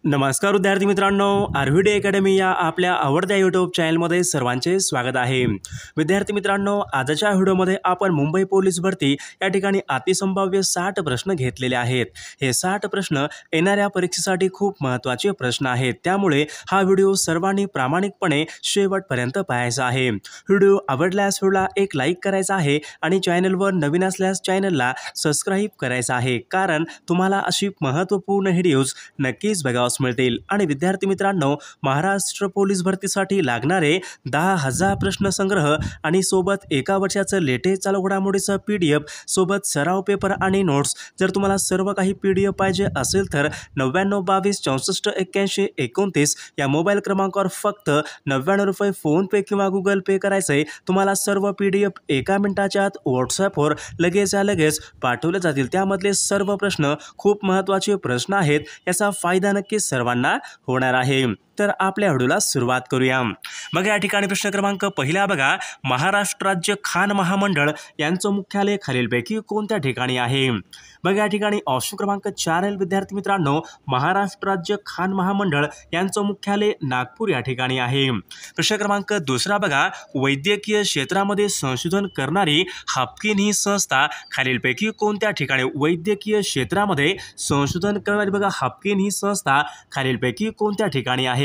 नमस्कार विद्यार्थी मित्रांनो, आरव्हीडी अकॅडमी या आपल्या आवडत्या यूट्यूब चॅनलमध्ये सर्वांचे स्वागत आहे। विद्यार्थी मित्रांनो, आजच्या व्हिडिओमध्ये आपण मुंबई पोलीस भरती या ठिकाणी अतिसंभाव्य 60 प्रश्न घेतलेले आहेत। हे 60 प्रश्न येणाऱ्या परीक्षेसाठी खूप महत्त्वाचे प्रश्न आहेत, त्यामुळे हा व्हिडिओ सर्वांनी प्रामाणिकपणे शेवटपर्यंत पाहायचा आहे। व्हिडिओ आवडल्यास व्हिडिओला एक लाईक करायचा आहे आणि चॅनलवर नवीन असल्यास चॅनलला सबस्क्राईब करायचं आहे, कारण तुम्हाला अशी महत्त्वपूर्ण व्हिडिओज नक्कीच बघावयास मिळतील। आणि विद्यार्थी मित्रांनो, महाराष्ट्र पोलीस भरतीसाठी लागणारे 10,000 प्रश्न संग्रह आणि सोबत एका वर्षाचं लेटेस्ट चालू घडामोडीचं PDF सोबत सराव पेपर आणि नोट्स, जर तुम्हाला सर्व काही PDF पाहिजे असेल तर 9922 64 81 29 या मोबाईल क्रमांकावर फक्त 99 रुपये फोन पे किंवा गुगल पे करायचे। तुम्हाला सर्व PDF एका मिनिटाच्या आत व्हॉट्सॲपवर लगेच पाठवले जातील। त्यामधले सर्व प्रश्न खूप महत्त्वाचे प्रश्न आहेत, याचा फायदा नक्की सर्वांना होणार आहे। तर आपल्या व्हिडिओला सुरुवात करूया। मग या ठिकाणी प्रश्न क्रमांक पहिला बघा, महाराष्ट्र राज्य खाण महामंडळ यांचं मुख्यालय खालीलपैकी कोणत्या ठिकाणी आहे? बघा या ठिकाणी ऑप्शन क्रमांक 4 आहे विद्यार्थी मित्रांनो, महाराष्ट्र राज्य खाण महामंडळ यांचं मुख्यालय नागपूर या ठिकाणी आहे। प्रश्न क्रमांक दुसरा बघा, वैद्यकीय क्षेत्रामध्ये संशोधन करणारी हाफकिन ही संस्था खालीलपैकी कोणत्या ठिकाणी? वैद्यकीय क्षेत्रामध्ये संशोधन करणारी बघा हाफकिन ही संस्था खालीलपैकी कोणत्या ठिकाणी आहे?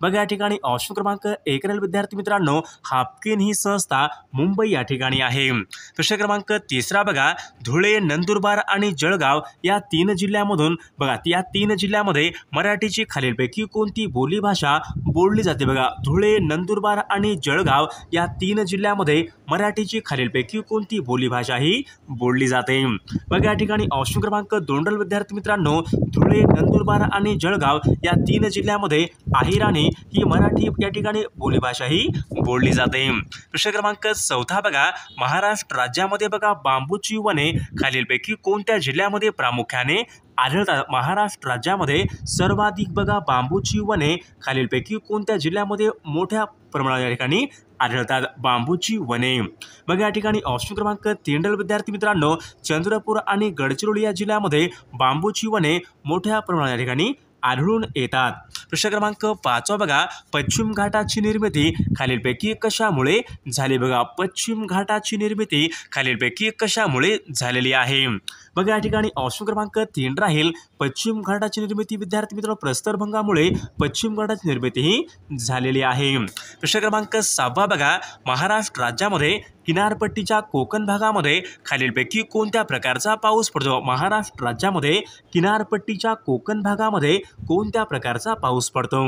बघा या ठिकाणी ऑप्शन क्रमांक 1 राहील विद्यार्थी मित्रांनो, हाफकिन ही संस्था मुंबई या ठिकाणी आहे। प्रश्न क्रमांक तिसरा बघा, धुळे, नंदुरबार आणि जळगाव या 3 जिल्ह्यांमधून बघा या 3 जिल्ह्यांमध्ये मराठीची खालीलपैकी कोणती बोलीभाषा बोलली जाते? बघा धुळे, नंदुरबार आणि जळगाव या 3 जिल्ह्यांमध्ये मराठीची खालीलपैकी कोणती बोलीभाषा ही बोलली जाते? बघा या ठिकाणी ऑप्शन क्रमांक 2 राहील विद्यार्थी मित्रांनो, धुळे, नंदुरबार आणि जळगाव या 3 जिल्ह्यांमध्ये अहिराणी ही मराठी या ठिकाणी बोलीभाषा ही बोलली जाते। प्रश्न क्रमांक 4 बघा, महाराष्ट्र राज्यामध्ये बघा बांबूची वने खालीलपैकी कोणत्या जिल्ह्यामध्ये प्रामुख्याने आढळतात? महाराष्ट्र राज्यामध्ये सर्वाधिक बघा बांबूची वने खालीलपैकी कोणत्या जिल्ह्यामध्ये मोठ्या प्रमाणात या ठिकाणी आढळतात? बांबूची वने। बघा या ठिकाणी ऑप्शन क्रमांक 3 विद्यार्थी मित्रांनो, चंद्रपूर आणि गडचिरोली या जिल्ह्यामध्ये बांबूची वने मोठ्या प्रमाणात या ठिकाणी आढळून येतात। प्रश्न क्रमांक 5 बघा, पश्चिम घाटाची निर्मिती खालीलपैकी कशामुळे झाली? बघा पश्चिम घाटाची निर्मिती खालीलपैकी कशामुळे झालेली आहे? बघा या ठिकाणी ऑप्शन क्रमांक 3 राहील, पश्चिम घाटाची निर्मिती विद्यार्थी मित्रांनो प्रस्तरभंगामुळे पश्चिम घाटाची निर्मिती ही झालेली आहे। प्रश्न क्रमांक 6 बघा, महाराष्ट्र राज्यामध्ये किनारपट्टीच्या कोकण भागामध्ये खालीलपैकी कोणत्या प्रकारचा पाऊस पडतो? महाराष्ट्र राज्यामध्ये किनारपट्टीच्या कोकण भागामध्ये कोणत्या प्रकारचा पाऊस पडतो?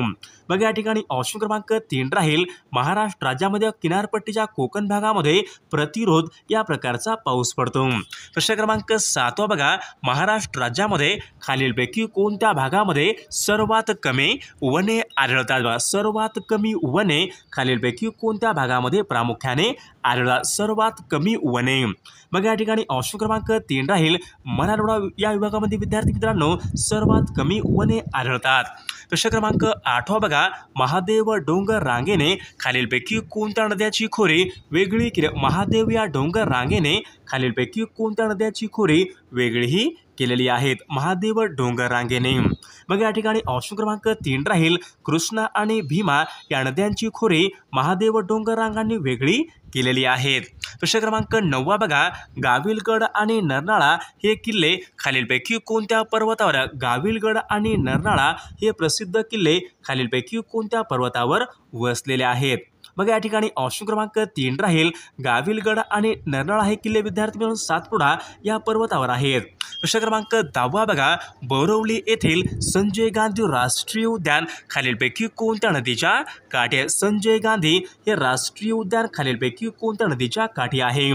बघा या ठिकाणी ऑप्शन क्रमांक 3 राहील, महाराष्ट्र राज्यामध्ये किनारपट्टीच्या कोकण भागामध्ये प्रतिरोध या प्रकारचा पाऊस पडतो। प्रश्न क्रमांक 7 बघा, महाराष्ट्र राज्यामध्ये खालीलपैकी कोणत्या भागामध्ये सर्वात कमी वने आढळतात? बघा सर्वात कमी वने खालीलपैकी कोणत्या भागामध्ये प्रामुख्याने आढळतात? सर्वात कमी वने। बघा या ठिकाणी ऑप्शन क्रमांक 3 राहील, मराठवाडा या विभागामध्ये विद्यार्थी मित्रांनो सर्वात कमी वने आढळतात। प्रश्न क्रमांक 8 बघा, महादेव डोंगर रांगेने खालीलपैकी कोणत्या नद्याची खोरी वेगळी केली? महादेव या डोंगर रांगेने खालीलपैकी कोणत्या नद्याची खोरी वेगळी केलेली आहेत? महादेव डोंगर रांगेने। बघा या ठिकाणी ऑप्शन क्रमांक 3 राहील, कृष्णा आणि भीमा या नद्यांची खोरी महादेव डोंगर रांगांनी वेगळी केलेली आहेत। प्रश्न क्रमांक 9 बघा, गाविलगड आणि नरनाळा हे किल्ले खालीलपैकी कोणत्या पर्वतावर? गाविलगड आणि नरनाळा हे प्रसिद्ध किल्ले खालीलपैकी कोणत्या पर्वतावर वसलेले आहेत? बघा या ठिकाणी ऑप्शन क्रमांक 3 राहील, गाविलगड आणि नरनाळा हे किल्ले विद्यार्थी मित्रांनो सातपुडा या पर्वतावर आहेत। प्रश्न क्रमांक 10 बघा, बोरिवली येथील संजय गांधी राष्ट्रीय उद्यान खालीलपैकी कोणत्या नदीच्या काठी आहे? संजय गांधी हे राष्ट्रीय उद्यान खालीलपैकी कोणत्या नदीच्या काठी आहे?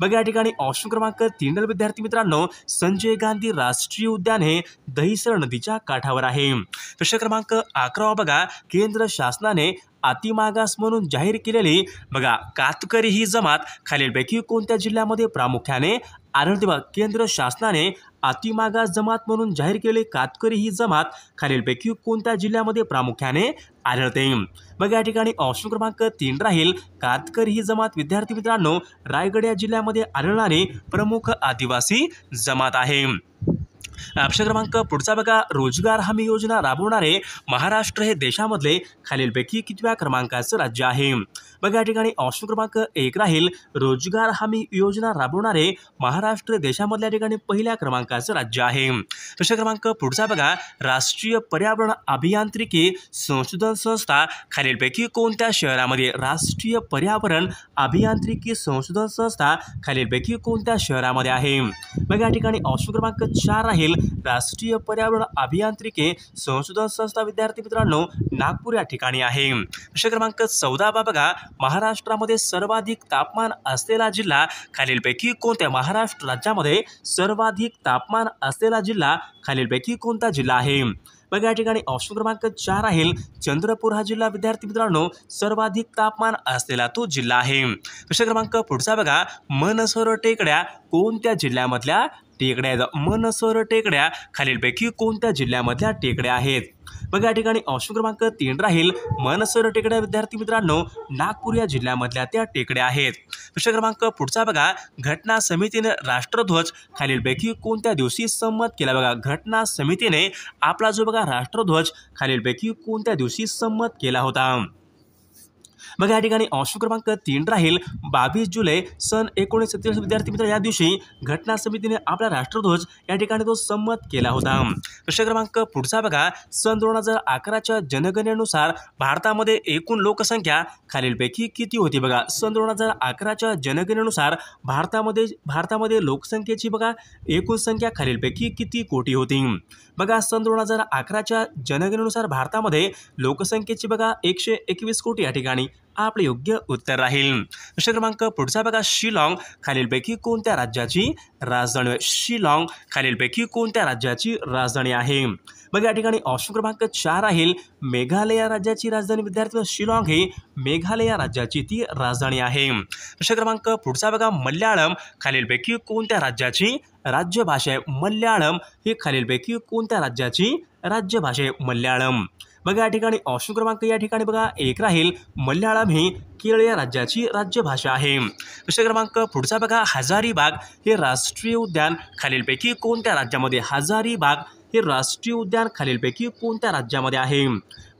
बघा या ठिकाणी ऑप्शन क्रमांक 3 विद्यार्थी मित्रांनो, संजय गांधी राष्ट्रीय उद्यान हे दहिसर नदीच्या काठावर आहे। प्रश्न क्रमांक 11 बघा, केंद्र शासनाने अतिमागास म्हणून जाहीर केलेली बघा कातकरी ही जमात खालीलपैकी कोणत्या जिल्ह्यामध्ये प्रामुख्याने आढळते? बघा केंद्र शासनाने अतिमागास जमात म्हणून जाहीर केलेली कातकरी ही जमात खालीलपैकी कोणत्या जिल्ह्यामध्ये प्रामुख्याने आढळते? बघा या ठिकाणी ऑप्शन क्रमांक 3 राहील, कातकरी ही जमात विद्यार्थी मित्रांनो रायगड या जिल्ह्यामध्ये आढळणारी प्रमुख आदिवासी जमात आहे। प्रश्न क्रमांक पुढचा बघा, रोजगार हमी योजना राबवणारे महाराष्ट्र हे देशामधले खालीलपैकी कितव्या क्रमांकाचं राज्य आहे? बघा या ठिकाणी ऑप्शन क्रमांक 1 राहील रोजगार हमी योजना राबवणारे महाराष्ट्र देशामधल्या ठिकाणी पहिल्या क्रमांकाचं राज्य आहे. प्रश्न क्रमांक पुढचा बघा, राष्ट्रीय पर्यावरण अभियांत्रिकी संशोधन संस्था खालीलपैकी कोणत्या शहरामध्ये? राष्ट्रीय पर्यावरण अभियांत्रिकी संशोधन संस्था खालीलपैकी कोणत्या शहरामध्ये आहे? बघा या ठिकाणी ऑप्शन क्रमांक 4 राहील राष्ट्रीय पर्यावरण अभियांत्रिकी संशोधन संस्था विद्यार्थी मित्रांनो नागपूर या ठिकाणी आहे. प्रश्न क्रमांक 14 बघा, महाराष्ट्रामध्ये सर्वाधिक तापमान असलेला जिल्हा खालीलपैकी कोणत्या? महाराष्ट्र राज्यामध्ये सर्वाधिक तापमान असलेला जिल्हा खालीलपैकी कोणता जिल्हा आहे? बघा या ठिकाणी ऑप्शन क्रमांक 4 राहील चंद्रपूर हा जिल्हा विद्यार्थी मित्रांनो सर्वाधिक तापमान असलेला तो जिल्हा आहे. प्रश्न क्रमांक पुढचा बघा, मनसरोवर टेकड्या कोणत्या जिल्ह्यामधल्या टेकड्या आहेत? मनसरोवर टेकड्या खालीलपैकी कोणत्या जिल्ह्यामधल्या टेकड्या आहेत? बघा या ठिकाणी ऑप्शन क्रमांक 3 राहील मनसरोवर टेकड्या विद्यार्थी मित्रांनो नागपूर या जिल्ह्यामधल्या त्या टेकड्या आहेत. प्रश्न क्रमांक पुढचा बघा, घटना समितीने राष्ट्रध्वज खालीलपैकी कोणत्या दिवशी संमत केला? बघा घटना समितीने आपला जो बघा राष्ट्रध्वज खालीलपैकी कोणत्या दिवशी संमत केला होता? बघा या ठिकाणी ऑप्शन क्रमांक 3 राहील 22 जुलै सन 1947 विद्यार्थी मित्र या दिवशी घटना समितीने आपला राष्ट्रध्वज या ठिकाणी तो संमत केला होता. प्रश्न क्रमांक पुढचा बघा, सन 2011च्या जनगणनेनुसार भारतामध्ये एकूण लोकसंख्या खालीलपैकी किती होती? बघा सन 2011च्या जनगणनेनुसार भारतामध्ये लोकसंख्येची बघा एकूण संख्या खालीलपैकी किती कोटी होती? बघा सन 2011च्या जनगणनेनुसार भारतामध्ये लोकसंख्येची बघा 121 कोटी या ठिकाणी आपले योग्य उत्तर राहील. प्रश्न क्रमांक पुढचा बघा, शिलाँग खालीलपैकी कोणत्या राज्याची राजधानी आहे? शिलाँग खालीलपैकी कोणत्या राज्याची राजधानी आहे? बघा या ठिकाणी ऑप्शन क्रमांक 4 राहील मेघालय राज्याची राजधानी विद्यार्थी शिलाँग ही मेघालय राज्याची ती राजधानी आहे. प्रश्न क्रमांक पुढचा बघा, मल्याळम खालीलपैकी कोणत्या राज्याची राज्यभाषा आहे? मल्याळम ही खालीलपैकी कोणत्या राज्याची राज्यभाषा आहे? मल्याळम. बघा या ठिकाणी ऑप्शन क्रमांक या ठिकाणी बघा 1 राहील मल्याळम ही केरळ या राज्याची राज्यभाषा आहे. प्रश्न क्रमांक पुढचा बघा, हजारीबाग हे राष्ट्रीय उद्यान खालीलपैकी कोणत्या राज्यामध्ये? हजारीबाग हे राष्ट्रीय उद्यान खालीलपैकी कोणत्या राज्यामध्ये आहे?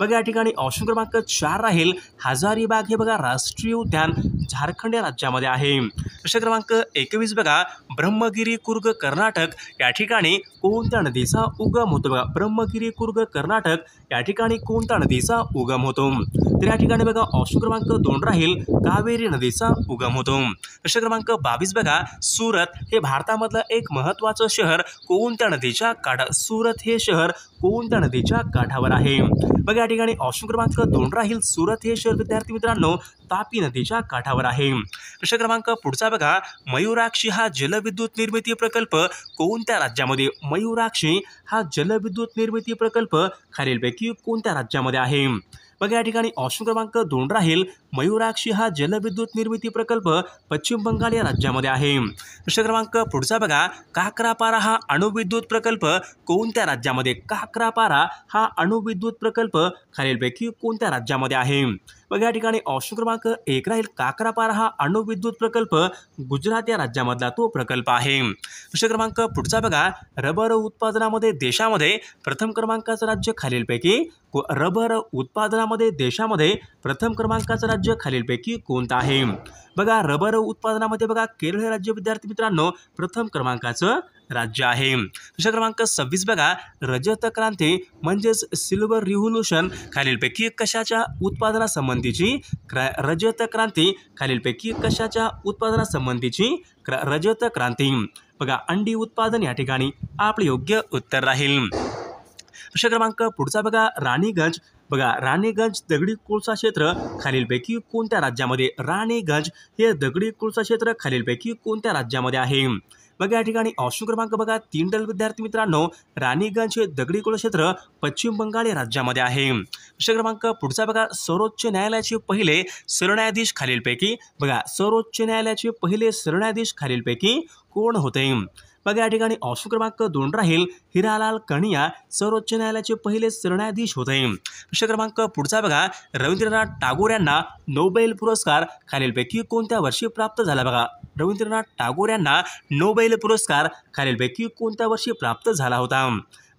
बघा या ठिकाणी ऑप्शन क्रमांक 4 राहील हजारीबाग हे बघा राष्ट्रीय उद्यान झारखंड या राज्यामध्ये आहे. प्रश्न क्रमांक 21 बघा, ब्रह्मगिरी कुर्ग कर्नाटक या ठिकाणी कोणत्या नदीचा उगम होतो? बघा ब्रह्मगिरी कुर्ग कर्नाटक या ठिकाणी कोणत्या नदीचा उगम होतो? तर या ठिकाणी बघा ऑप्शन क्रमांक 2 राहील कावेरी नदीचा उगम होतो. प्रश्न क्रमांक 22 बघा, सुरत हे भारतामधलं एक महत्त्वाचं शहर कोणत्या नदीच्या काठावर? सुरत हे शहर कोणत्या नदीच्या काठावर आहे? बघा या ठिकाणी ऑप्शन क्रमांक 2 राहील सुरत हे शहर विद्यार्थी मित्रांनो तापी नदीच्या काठावर आहे. प्रश्न क्रमांक पुढचा बघा, मयूराक्षी हा जलविद्युत निर्मिती प्रकल्प कोणत्या राज्यामध्ये? मयूराक्षी हा जलविद्युत निर्मिती प्रकल्प खालीलपैकी कोणत्या राज्यामध्ये आहे? बघा या ठिकाणी ऑप्शन क्रमांक 2 राहील मयूराक्षी हा जलविद्युत निर्मिती प्रकल्प पश्चिम बंगाल या राज्यामध्ये आहे. प्रश्न क्रमांक पुढचा बघा, काकरापारा हा अणुविद्युत प्रकल्प कोणत्या राज्यामध्ये? काकरापारा हा अणुविद्युत प्रकल्प खालीलपैकी कोणत्या राज्यामध्ये आहे? बघा या ठिकाणी ऑप्शन क्रमांक 1 राहील काकरापारा हा अणुविद्युत प्रकल्प गुजरात या राज्यामधला तो प्रकल्प आहे. प्रश्न क्रमांक पुढचा बघा, रबर उत्पादनामध्ये देशामध्ये प्रथम क्रमांकाचं राज्य खालीलपैकी रबर उत्पादनामध्ये देशामध्ये प्रथम क्रमांकाचं राज्य खालीलपैकी कोणतं आहे? बघा रबर उत्पादनामध्ये बघा केरळ हे राज्य विद्यार्थी मित्रांनो प्रथम क्रमांकाचं राज्य आहे. प्रश्न क्रमांक 26 बघा, रजत क्रांती म्हणजेच सिल्वर रिव्होल्यूशन खालीलपैकी कशाच्या उत्पादनासंबंधीची? रजत क्रांती खालीलपैकी कशाच्या उत्पादनासंबंधीची? रजत क्रांती. बघा अंडी उत्पादन या ठिकाणी आपले योग्य उत्तर राहील. प्रश्न क्रमांक पुढचा बघा, राणीगंज बघा राणीगंज दगडी कोळसा क्षेत्र खालीलपैकी कोणत्या राज्यामध्ये? राणीगंज हे दगडी कोळसा क्षेत्र खालीलपैकी कोणत्या राज्यामध्ये आहे? बघा या ठिकाणी ऑप्शन क्रमांक बघा 3 विद्यार्थी मित्रांनो राणीगंज हे दगडी कोळसा क्षेत्र पश्चिम बंगाल या राज्यामध्ये आहे. प्रश्न क्रमांक पुढचा बघा, सर्वोच्च न्यायालयाचे पहिले सरन्यायाधीश खालीलपैकी बघा सर्वोच्च न्यायालयाचे पहिले सरन्यायाधीश खालीलपैकी कोण होते? बघा या ठिकाणी ऑप्शन क्रमांक 2 राहील हिरालाल कनिया सर्वोच्च न्यायालयाचे पहिले सरन्यायाधीश होते. प्रश्न क्रमांक पुढचा बघा रवींद्रनाथ टागोर यांना नोबेल पुरस्कार खालीलपैकी कोणत्या वर्षी प्राप्त झाला. बघा रवींद्रनाथ टागोर यांना नोबेल पुरस्कार खालीलपैकी कोणत्या वर्षी प्राप्त झाला होता.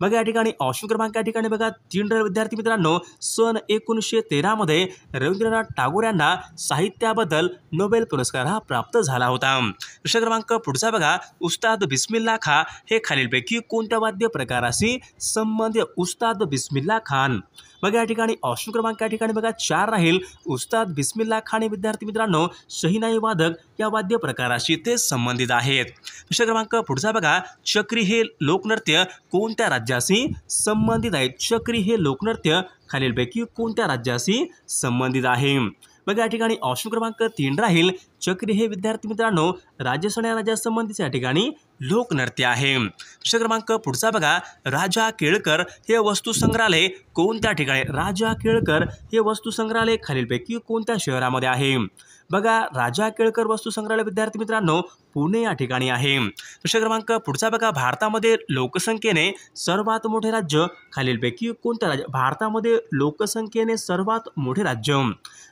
बघा या ठिकाणी ऑप्शन क्रमांक या ठिकाणी बघा 3 विद्यार्थी मित्रांनो सन 1913 मध्ये रवींद्रनाथ टागोर यांना साहित्याबद्दल नोबेल पुरस्कार हा प्राप्त झाला होता. प्रश्न क्रमांक पुढचा बघा उस्ताद बिस्मिल्ला खान हे खालीलपैकी कोणत्या वाद्य प्रकाराशी संबंधित. उस्ताद बिस्मिल्ला खान बघा या ठिकाणी ऑप्शन क्रमांक या ठिकाणी बघा 4 राहील उस्ताद बिस्मिल्ला खान हे विद्यार्थी मित्रांनो शहीनाई वादक या वाद्य प्रकाराशी ते संबंधित आहेत. प्रश्न क्रमांक पुढचा बघा चक्री हे लोकनृत्य कोणत्या राज्याशी संबंधित आहे. चक्री हे लोकनृत्य खालीलपैकी कोणत्या राज्याशी संबंधित आहे. बघा या ठिकाणी ऑप्शन क्रमांक 3 राहील चक्री हे विद्यार्थी मित्रांनो राजस्थान या राज्यासंबंधीचे या ठिकाणी लोकनृत्य आहे. प्रश्न क्रमांक पुढचा बघा राजा केळकर हे वस्तुसंग्रहालय कोणत्या ठिकाणी. राजा केळकर हे वस्तुसंग्रहालय खालीलपैकी कोणत्या शहरामध्ये आहे. बघा राजा केळकर वस्तुसंग्रहालय विद्यार्थी मित्रांनो पुणे या ठिकाणी आहे. प्रश्न क्रमांक पुढचा बघा भारतामध्ये लोकसंख्येने सर्वात मोठे राज्य खालीलपैकी कोणत्या राज्य. भारतामध्ये लोकसंख्येने सर्वात मोठे राज्य.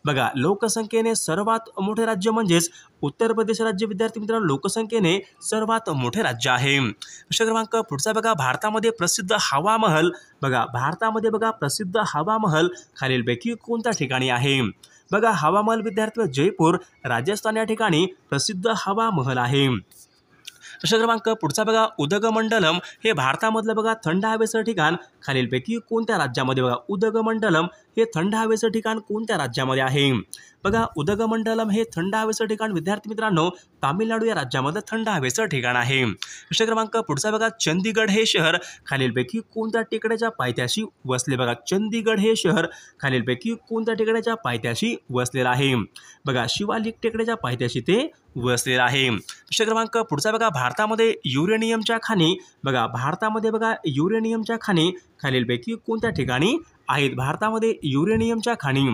बघा लोकसंख्येने सर्वात मोठे राज्य म्हणजेच उत्तर प्रदेश राज्य विद्यार्थी मित्रांनो लोकसंख्येने सर्वात मोठे राज्य आहे. प्रश्न क्रमांक पुढचा बघा भारतामध्ये प्रसिद्ध हवा महल. बघा भारतामध्ये बघा प्रसिद्ध हवा महल खालीलपैकी कोणत्या ठिकाणी आहे. बघा हवा महल विद्यार्थी जयपूर राजस्थान या ठिकाणी प्रसिद्ध हवा महल आहे. प्रश्न क्रमांक पुढचा बघा उदगमंडलम हे भारतामधलं बघा थंड हवेचं ठिकाण खालीलपैकी कोणत्या राज्यामध्ये. बघा उदगमंडलम हे थंड हवेचं ठिकाण कोणत्या राज्यामध्ये आहे. बघा उदगमंडलम हे थंड हवेचं ठिकाण विद्यार्थी मित्रांनो तामिळनाडू या राज्यामध्ये थंड हवेचं ठिकाण आहे. प्रश्न क्रमांक पुढचा बघा चंदीगड हे शहर खालीलपैकी कोणत्या टेकड्याच्या पायथ्याशी वसले. बघा चंदीगड हे शहर खालीलपैकी कोणत्या टेकड्याच्या पायथ्याशी वसलेलं आहे. बघा शिवालिक टेकड्याच्या पायथ्याशी ते वसलेलं आहे. प्रश्न क्रमांक पुढचा बघा भारतामध्ये युरेनियमच्या खाणी. बघा भारतामध्ये बघा युरेनियमच्या खाणी खालीलपैकी कोणत्या ठिकाणी आहेत. भारतामध्ये युरेनियमच्या खाणी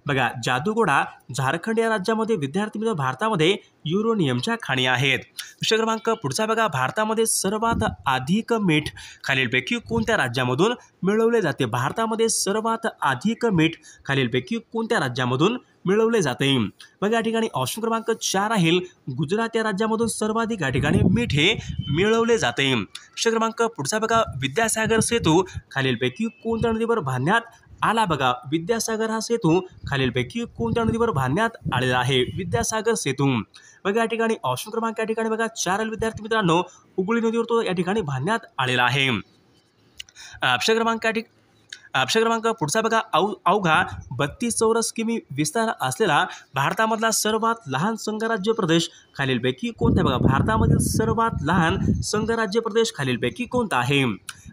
बघा जादूगोडा झारखंड या राज्यामध्ये विद्यार्थी मित्र भारतामध्ये युरेनियमच्या खाणी आहेत. प्रश्न क्रमांक पुढचा बघा भारतामध्ये सर्वात अधिक मीठ खालीलपैकी कोणत्या राज्यामधून मिळवले जाते. भारतामध्ये सर्वात अधिक मीठ खालीलपैकी कोणत्या राज्यामधून मिळवले जाते. बघा या ठिकाणी ऑप्शन क्रमांक 4 राहील गुजरात या राज्यामधून सर्वाधिक या ठिकाणी मीठ हे मिळवले जाते. प्रश्न क्रमांक पुढचा बघा विद्यासागर सेतू खालीलपैकी कोणत्या नदीवर बांधण्यात आला. बघा विद्यासागर हा सेतू खालीलपैकी कोणत्या नदीवर बांधण्यात आलेला आहे. विद्यासागर सेतू बघा या ठिकाणी ऑप्शन क्रमांक या ठिकाणी बघा 4 विद्यार्थी मित्रांनो हुगळी नदीवर तो या ठिकाणी बांधण्यात आलेला आहे. प्रश्न क्रमांक पुढचा बघा अवघा 32 चौरस किमी विस्तार असलेला भारतामधला सर्वात लहान संघराज्य प्रदेश खालीलपैकी कोणता. बघा भारतामधील सर्वात लहान संघराज्य प्रदेश खालीलपैकी कोणता आहे.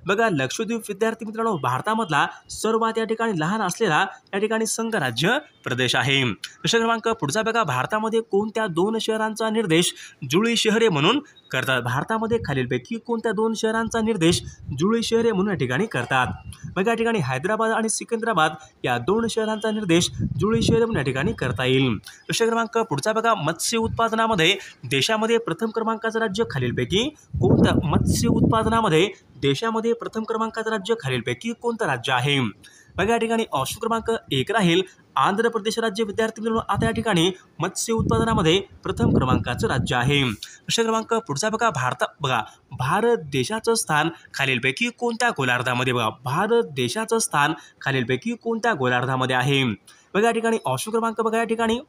बघा लक्षद्वीप विद्यार्थी मित्रांनो भारतामधला सर्वात या ठिकाणी लहान असलेला या ठिकाणी संघराज्य प्रदेश आहे. प्रश्न क्रमांक पुढचा बघा भारतामध्ये कोणत्या 2 शहरांचा निर्देश जुळी शहरे म्हणून करतात. भारतामध्ये खालीलपैकी कोणत्या 2 शहरांचा निर्देश जुळी शहरे म्हणून या ठिकाणी करतात. बघा या ठिकाणी हैदराबाद आणि सिकंदराबाद या 2 शहरांचा निर्देश जुळी शहरे म्हणून या ठिकाणी करता येईल. प्रश्न क्रमांक पुढचा बघा मत्स्य उत्पादनामध्ये देशामध्ये प्रथम क्रमांकाचं राज्य खालीलपैकी कोणतं. मत्स्य उत्पादनामध्ये देशामध्ये प्रथम क्रमांकाचं राज्य खालीलपैकी कोणतं राज्य आहे. बघा या ठिकाणी ऑप्शन क्रमांक 1 राहील आंध्र प्रदेश राज्य विद्यार्थी मित्रांनो आता या ठिकाणी मत्स्य उत्पादनामध्ये प्रथम क्रमांकाचं राज्य आहे. प्रश्न क्रमांक पुढचा बघा भारत देशाचं स्थान खालीलपैकी कोणत्या गोलार्धामध्ये. बघा भारत देशाचं स्थान खालीलपैकी कोणत्या गोलार्धामध्ये आहे. बघा या ठिकाणी ऑप्शन क्रमांक बघा या ठिकाणी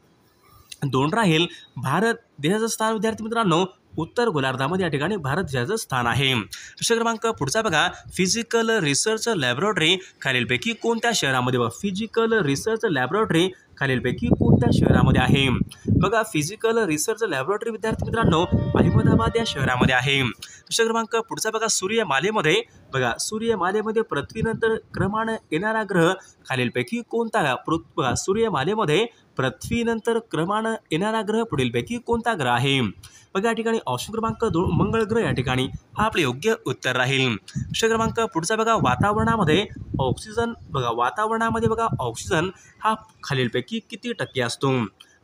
2 राहील भारत देशाचं स्थान विद्यार्थी मित्रांनो उत्तर गोलार्धामध्ये या ठिकाणी भारत देशाचं स्थान आहे. प्रश्न क्रमांक पुढचा बघा फिजिकल रिसर्च लॅबोरेटरी खालीलपैकी कोणत्या शहरामध्ये. बघा फिजिकल रिसर्च लॅबोरेटरी खालीलपैकी कोणत्या शहरामध्ये आहे. बघा फिजिकल रिसर्च लॅबोरेटरी विद्यार्थी मित्रांनो अहमदाबाद या शहरामध्ये आहे. प्रश्न क्रमांक पुढचा बघा सूर्यमालेमध्ये पृथ्वीनंतर क्रमाने येणारा ग्रह खालीलपैकी कोणता. बघा सूर्यमालेमध्ये पृथ्वीनंतर क्रमाने येणारा ग्रह पुढीलपैकी कोणता ग्रह आहे. बघा या ठिकाणी ऑप्शन क्रमांक 2 मंगळ ग्रह या ठिकाणी हा आपले योग्य उत्तर राहील. प्रश्न क्रमांक पुढचा बघा वातावरणामध्ये ऑक्सिजन हा खालीलपैकी किती टक्के असतो.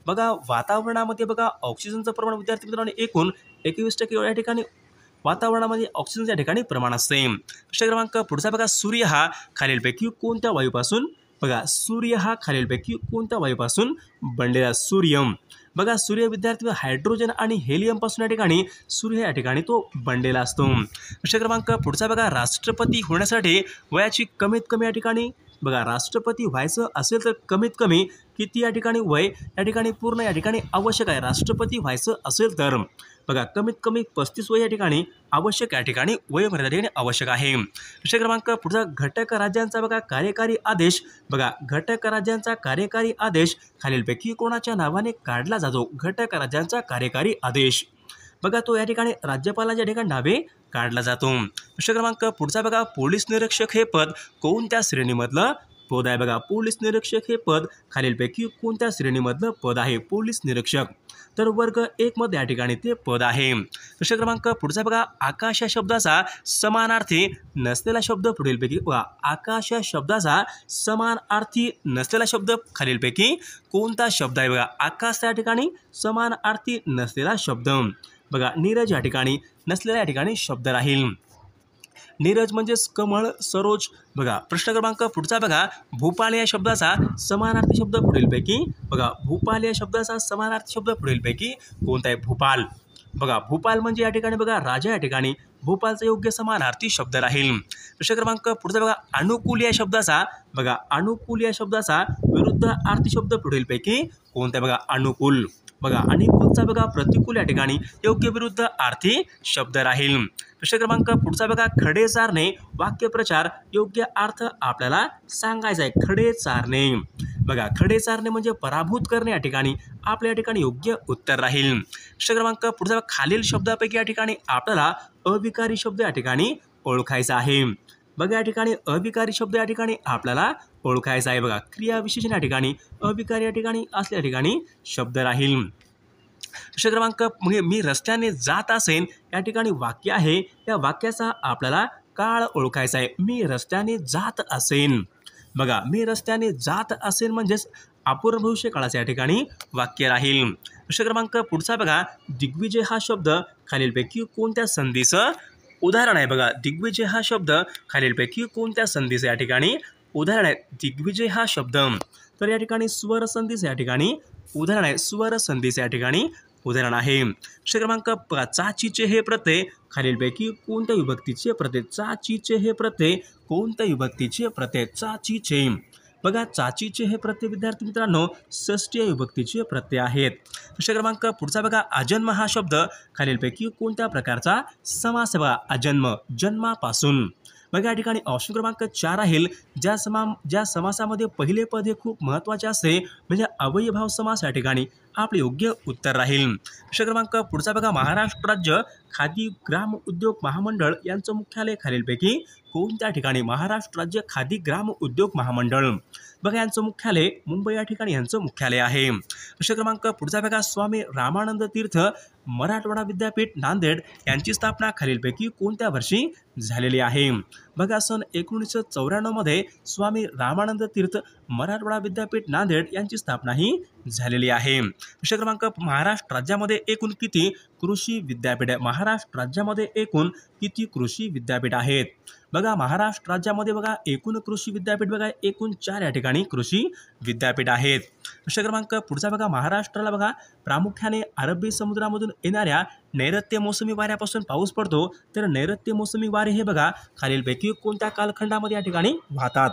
बघा वातावरणामध्ये बघा ऑक्सिजनचं प्रमाण विद्यार्थी मित्रांनो एकूण 21% या ठिकाणी वातावरणामध्ये ऑक्सिजन या ठिकाणी प्रमाण असते। प्रश्न क्रमांक पुढचा बघा, सूर्य हा खालीलपैकी कोणत्या वायूपासून बघा सूर्य हा खालीलपैकी कोणत्या वायूपासून बनलेला? सूर्य बघा, सूर्य विद्यार्थी हायड्रोजन आणि हेलियम पासून या ठिकाणी सूर्य या ठिकाणी तो बनलेला असतो। प्रश्न क्रमांक पुढचा बघा, राष्ट्रपती होण्यासाठी वयाची कमीत कमी या ठिकाणी बघा राष्ट्रपती व्हायचं असेल तर कमीत कमी किती या ठिकाणी वय या ठिकाणी पूर्ण या ठिकाणी आवश्यक आहे? राष्ट्रपती व्हायचं असेल तर बघा कमीत कमी 35 वय या ठिकाणी आवश्यक या ठिकाणी वयोमर्यादा या ठिकाणी आवश्यक आहे। प्रश्न क्रमांक पुढचा, घटक राज्यांचा बघा कार्यकारी आदेश बघा घटक राज्यांचा कार्यकारी आदेश खालीलपैकी कोणाच्या नावाने काढला जातो? घटक राज्यांचा कार्यकारी आदेश बघा तो या ठिकाणी राज्यपालाच्या ठिकाणी नावे काढला जातो। प्रश्न क्रमांक पुढचा बघा, पोलीस निरीक्षक हे पद कोणत्या श्रेणीमधलं पद आहे? बघा पोलीस निरीक्षक हे पद खालीलपैकी कोणत्या श्रेणीमधलं पद आहे? पोलीस निरीक्षक तर वर्ग 1 मध्ये या ठिकाणी ते पद आहे। प्रश्न क्रमांक पुढचा बघा, आकाश या शब्दाचा समानार्थी नसलेला शब्द पुढीलपैकी बघा आकाश या शब्दाचा समानार्थी नसलेला शब्द खालीलपैकी कोणता शब्द आहे? बघा आकाश या ठिकाणी समानार्थी नसलेला शब्द बघा नीरज या ठिकाणी नसलेला या ठिकाणी शब्द राहील। नीरज म्हणजेच कमळ, सरोज बघा। प्रश्न क्रमांक पुढचा बघा, भूपाल या शब्दाचा समानार्थी शब्द पुढीलपैकी बघा भूपाल या शब्दाचा समानार्थी शब्द पुढीलपैकी कोणता आहे? भूपाल बघा भूपाल म्हणजे या ठिकाणी बघा राजा या ठिकाणी भूपालचा योग्य समानार्थी शब्द राहील। प्रश्न क्रमांक पुढचा बघा, अनुकूल या शब्दाचा बघा अनुकूल या शब्दाचा विरुद्ध अर्थी शब्द पुढीलपैकी कोणता? बघा अनुकूल बघा अनुकूलचा बघा प्रतिकूल या ठिकाणी योग्य विरुद्ध अर्थी शब्द राहील। प्रश्न क्रमांक पुढचा बघा, खडे चारणे वाक्यप्रचार योग्य अर्थ आपल्याला सांगायचा आहे। खडे चारणे बघा खडे चारणे म्हणजे पराभूत करणे या ठिकाणी आपल्या ठिकाणी योग्य उत्तर राहील। प्रश्न क्रमांक पुढचा, खालील शब्दापैकी या ठिकाणी आपल्याला अविकारी शब्द या ठिकाणी ओळखायचा आहे। बघा या ठिकाणी अविकारी शब्द या ठिकाणी आपल्याला ओळखायचा आहे। बघा क्रियाविशेषण या ठिकाणी अविकारी या ठिकाणी असल्या ठिकाणी शब्द राहील। प्रश्न क्रमांक मी रस्त्याने जात असेन या ठिकाणी वाक्य आहे, या वाक्याचा आपल्याला काळ ओळखायचा आहे। मी रस्त्याने जात असेन बघा मी रस्त्याने जात असेन म्हणजेच अपूर्ण भविष्य काळाचं या ठिकाणी वाक्य राहील। प्रश्न क्रमांक पुढचा बघा, दिग्विजय हा शब्द खालीलपैकी कोणत्या संधीचं उदाहरण आहे? बघा दिग्विजय हा शब्द खालीलपैकी कोणत्या संधीचं या ठिकाणी उदाहरण आहे? दिग्विजय हा शब्द तर या ठिकाणी स्वर संधीचं या ठिकाणी उदाहरण आहे। स्वर संधीचं या ठिकाणी उदाहरण आहे। प्रश्न क्रमांक चाचीचे हे प्रत्यय खालीलपैकी कोणत्या विभक्तीचे प्रत्यय? चाचीचे हे प्रत्यय कोणत्या विभक्तीचे प्रत्यय? चाचीचे बघा चाचीचे हे प्रत्यय विद्यार्थी मित्रांनो षष्ठी विभक्तीचे प्रत्यय आहेत। प्रश्न क्रमांक पुढचा बघा, अजन्म हा शब्द खालीलपैकी कोणत्या प्रकारचा समास? बघा अजन्म जन्मापासून बघा या ठिकाणी ऑप्शन क्रमांक 4 राहील। ज्या समासामध्ये पहिले पद हे खूप महत्त्वाचे असते म्हणजे अव्ययभाव समास या ठिकाणी आपले योग्य उत्तर राहील। प्रश्न क्रमांक पुढचा बघा, महाराष्ट्र राज्य खादी ग्राम उद्योग महामंडळ यांचं मुख्यालय खालीलपैकी कोणत्या ठिकाणी? महाराष्ट्र राज्य खादी ग्राम उद्योग महामंडळ बघा यांचं मुख्यालय मुंबई या ठिकाणी यांचं मुख्यालय आहे। प्रश्न क्रमांक पुढचा बघा, स्वामी रामानंद तीर्थ मराठवाडा विद्यापीठ नांदेड यांची स्थापना खालीलपैकी कोणत्या वर्षी झालेली आहे? बघा सन 1994 मध्ये स्वामी रामानंद तीर्थ मराठवाडा विद्यापीठ नांदेड यांची स्थापना ही झालेली आहे। प्रश्न क्रमांक, महाराष्ट्र राज्यामध्ये एकूण किती कृषी विद्यापीठ आहे? महाराष्ट्र राज्यामध्ये एकूण किती कृषी विद्यापीठ आहेत? बघा महाराष्ट्र राज्यामध्ये बघा एकूण कृषी विद्यापीठ बघा एकूण 4 या ठिकाणी कृषी विद्यापीठ आहेत। प्रश्न क्रमांक पुढचा बघा, महाराष्ट्राला बघा प्रामुख्याने अरबी समुद्रामधून येणाऱ्या नैऋत्य मोसमी वाऱ्यापासून पाऊस पडतो, तर नैऋत्य मोसमी वारे हे बघा खालीलपैकी कोणत्या कालखंडामध्ये या ठिकाणी वाहतात?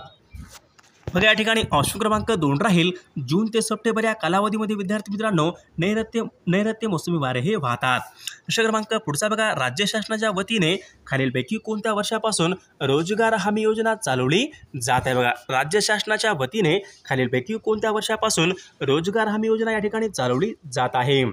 बघा या ठिकाणी ऑप्शन क्रमांक 2 राहील। जून ते सप्टेंबर या कालावधीमध्ये विद्यार्थी मित्रांनो नैऋत्य मोसमी वारे हे वाहतात। प्रश्न क्रमांक पुढचा बघा, राज्य शासनाच्या वतीने खालीलपैकी कोणत्या वर्षापासून रोजगार हमी योजना चालवली जात आहे? बघा राज्य शासनाच्या वतीने खालीलपैकी कोणत्या वर्षापासून रोजगार हमी योजना या ठिकाणी चालवली जात आहे?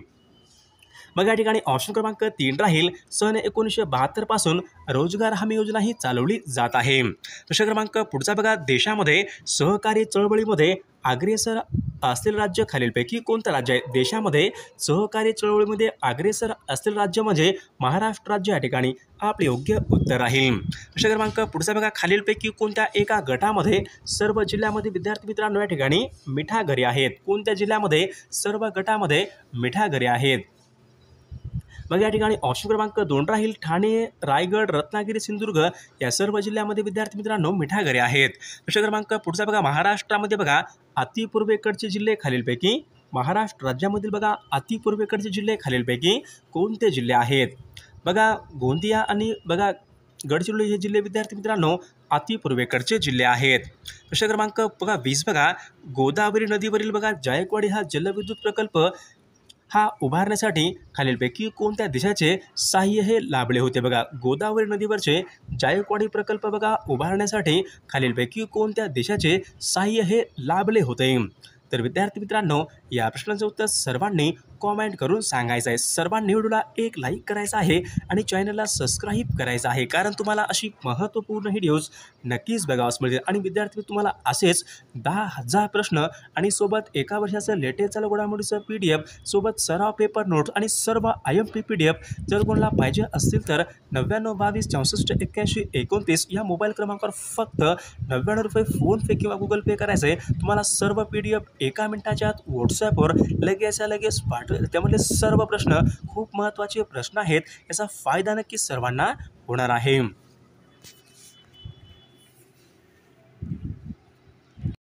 बघा या ठिकाणी ऑप्शन क्रमांक 3 राहील। सन 1972 पासून रोजगार हमी योजना ही चालवली जात आहे। प्रश्न क्रमांक पुढचा बघा, देशामध्ये सहकारी चळवळीमध्ये अग्रेसर असलेले राज्य खालीलपैकी कोणतं राज्य आहे? देशामध्ये सहकारी चळवळीमध्ये अग्रेसर असलेले राज्य म्हणजे महाराष्ट्र राज्य या ठिकाणी आपले योग्य उत्तर राहील। प्रश्न क्रमांक पुढचा बघा, खालीलपैकी कोणत्या एका गटामध्ये सर्व जिल्ह्यामध्ये विद्यार्थी मित्रांनो या ठिकाणी मिठागरे आहेत? कोणत्या जिल्ह्यामध्ये सर्व गटामध्ये मिठागरे आहेत? बघा या ठिकाणी ऑप्शन क्रमांक 2 राहील ठाणे, रायगड, रत्नागिरी, सिंधुदुर्ग या सर्व जिल्ह्यामध्ये विद्यार्थी मित्रांनो मिठागरे आहेत. प्रश्न क्रमांक पुढचा बघा, महाराष्ट्रामध्ये बघा अति पूर्वेकडचे जिल्हे खालीलपैकी, महाराष्ट्र राज्यामधील बघा अति पूर्वेकडचे जिल्हे खालीलपैकी कोणते जिल्हे आहेत? बघा गोंदिया आणि बघा गडचिरोली हे जिल्हे विद्यार्थी मित्रांनो अति पूर्वेकडचे जिल्हे आहेत. प्रश्न क्रमांक बघा 20 बघा, गोदावरी नदीवरील बघा जायकवाडी हा जलविद्युत प्रकल्प हा उभारण्यासाठी खालीलपैकी कोणत्या देशाचे सहाय्य हे लाभले होते? बघा गोदावरी नदीवरचे जायकवाडी प्रकल्प बघा उभारण्यासाठी खालीलपैकी कोणत्या देशाचे सहाय्य हे लाभले होते? तर विद्यार्थी मित्रांनो या प्रश्नाचं उत्तर सर्वांनी कॉमेंट करून सांगायचं आहे. सर्वांनी व्हिडिओला एक लाईक करायचा आहे आणि चॅनलला सबस्क्राईब करायचं आहे, कारण तुम्हाला अशी महत्त्वपूर्ण व्हिडिओज नक्कीच बघावयास मिळतील. आणि विद्यार्थी तुम्हाला असेच 10,000 प्रश्न आणि सोबत एका वर्षाचं लेटेस्ट चालू घडामोडीचं PDF सोबत सराव पेपर नोट्स आणि सर्व IMP PDF जर कोणाला पाहिजे असतील तर 99 22 64 81 29 या मोबाईल क्रमांकावर फक्त 99 रुपये फोनपे किंवा गुगल पे करायचं आहे. तुम्हाला सर्व PDF एका मिनिटाच्या आत व्हॉट्सॲपवर लगेच पाठव. त्यामध्ये सर्व प्रश्न खूप महत्त्वाचे प्रश्न आहेत, याचा फायदा नक्की सर्वांना होणार आहे.